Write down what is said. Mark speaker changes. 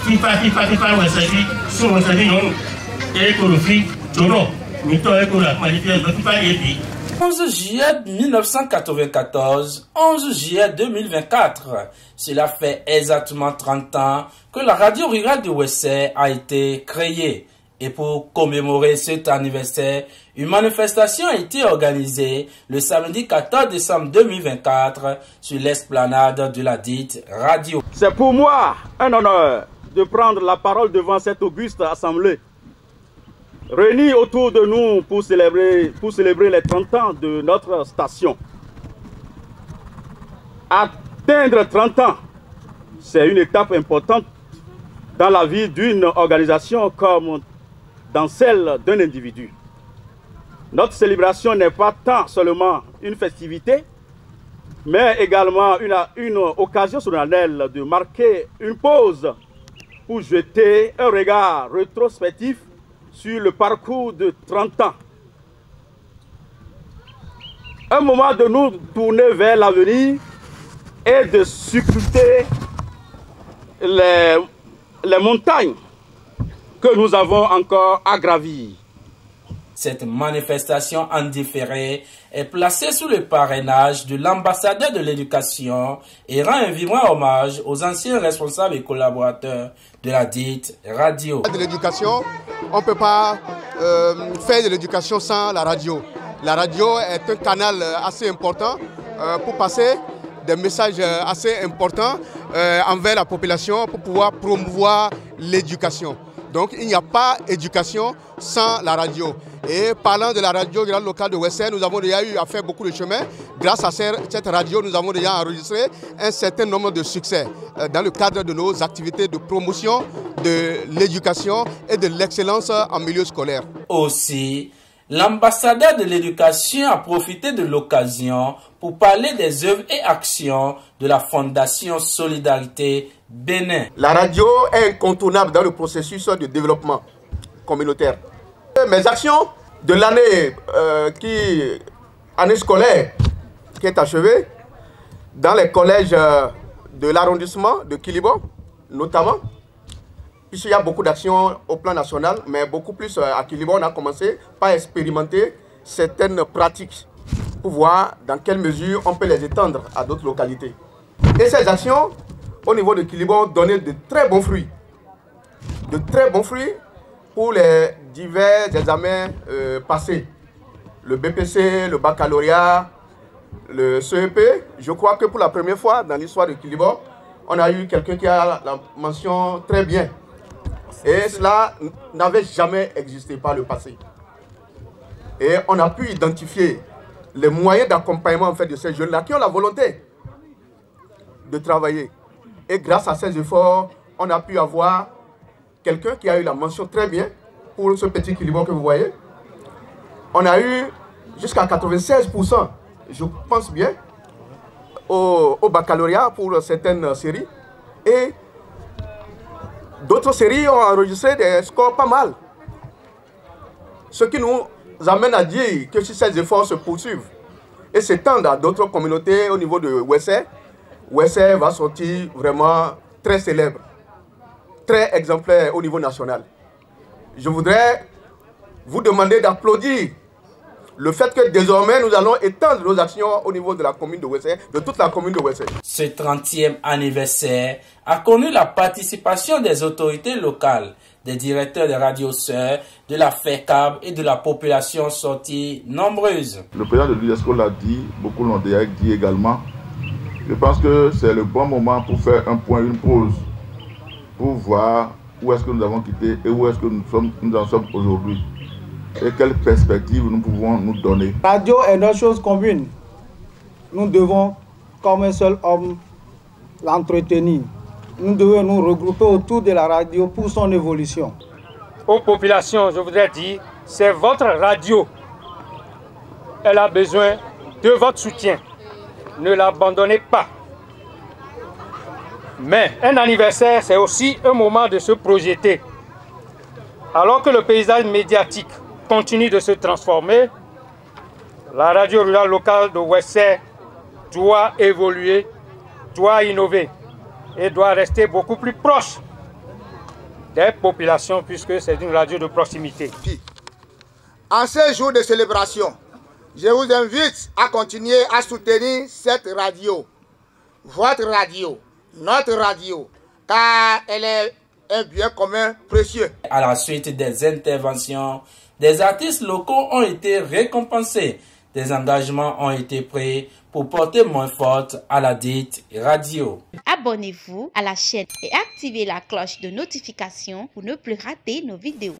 Speaker 1: 11 juillet 1994, 11 juillet 2024. Cela fait exactement 30 ans que la radio rurale de Ouessé a été créée. Et pour commémorer cet anniversaire, une manifestation a été organisée le samedi 14 décembre 2024 sur l'esplanade de la dite radio.
Speaker 2: C'est pour moi un honneur de prendre la parole devant cette auguste assemblée, réunis autour de nous pour célébrer les 30 ans de notre station. Atteindre 30 ans, c'est une étape importante dans la vie d'une organisation comme dans celle d'un individu. Notre célébration n'est pas tant seulement une festivité, mais également une occasion solennelle de marquer une pause pour jeter un regard rétrospectif sur le parcours de 30 ans. Un moment de nous tourner vers l'avenir et de scruter les montagnes que nous avons encore à gravir.
Speaker 1: Cette manifestation en différé est placée sous le parrainage de l'ambassadeur de l'éducation et rend un vibrant hommage aux anciens responsables et collaborateurs de la dite radio.
Speaker 3: De l'éducation, on ne peut pas faire de l'éducation sans la radio. La radio est un canal assez important pour passer des messages assez importants envers la population pour pouvoir promouvoir l'éducation. Donc il n'y a pas d'éducation sans la radio. Et parlant de la radio grande locale de Ouessé, nous avons déjà eu à faire beaucoup de chemin. Grâce à cette radio, nous avons déjà enregistré un certain nombre de succès dans le cadre de nos activités de promotion de l'éducation et de l'excellence en milieu scolaire.
Speaker 1: Aussi, l'ambassadeur de l'éducation a profité de l'occasion pour parler des œuvres et actions de la Fondation Solidarité Bénin.
Speaker 3: La radio est incontournable dans le processus de développement communautaire. Mes actions de l'année année scolaire qui est achevée dans les collèges de l'arrondissement de Kilibo, notamment, puisqu'il y a beaucoup d'actions au plan national, mais beaucoup plus à Kilibo, on a commencé par expérimenter certaines pratiques pour voir dans quelle mesure on peut les étendre à d'autres localités. Et ces actions, au niveau de Kilibo, ont donné de très bons fruits. De très bons fruits pour les divers examens passés. Le BPC, le baccalauréat, le CEP. Je crois que pour la première fois dans l'histoire de Kilibo, on a eu quelqu'un qui a la mention très bien. Et cela n'avait jamais existé par le passé. Et on a pu identifier les moyens d'accompagnement en fait, de ces jeunes-là qui ont la volonté de travailler. Et grâce à ces efforts, on a pu avoir quelqu'un qui a eu la mention très bien pour ce petit Kilibo que vous voyez. On a eu jusqu'à 96%, je pense bien, au baccalauréat pour certaines séries. Et d'autres séries ont enregistré des scores pas mal. Ce qui nous amène à dire que si ces efforts se poursuivent et s'étendent à d'autres communautés au niveau de Ouessé, Ouessé va sortir vraiment très célèbre, très exemplaire au niveau national. Je voudrais vous demander d'applaudir le fait que désormais nous allons étendre nos actions au niveau de la commune de Ouessé, de toute la commune de Ouessé.
Speaker 1: Ce 30e anniversaire a connu la participation des autorités locales, des directeurs de radio sœurs, de la FECAB et de la population sortie nombreuse.
Speaker 4: Le président de l'UNESCO l'a dit, beaucoup l'ont déjà dit également. Je pense que c'est le bon moment pour faire un point, une pause, pour voir où est-ce que nous avons quitté et où est-ce que nous en sommes aujourd'hui. Et quelles perspectives nous pouvons nous donner.
Speaker 5: La radio est une chose commune. Nous devons, comme un seul homme, l'entretenir. Nous devons nous regrouper autour de la radio pour son évolution.
Speaker 6: Aux populations, je voudrais dire, c'est votre radio. Elle a besoin de votre soutien. Ne l'abandonnez pas. Mais un anniversaire, c'est aussi un moment de se projeter. Alors que le paysage médiatique continue de se transformer, la radio rurale locale de Ouessé doit évoluer, doit innover et doit rester beaucoup plus proche des populations puisque c'est une radio de proximité.
Speaker 7: En ces jours de célébration, je vous invite à continuer à soutenir cette radio, votre radio, notre radio, car elle est un bien commun précieux.
Speaker 1: À la suite des interventions, des artistes locaux ont été récompensés. Des engagements ont été pris pour porter main forte à la dite radio.
Speaker 8: Abonnez-vous à la chaîne et activez la cloche de notification pour ne plus rater nos vidéos.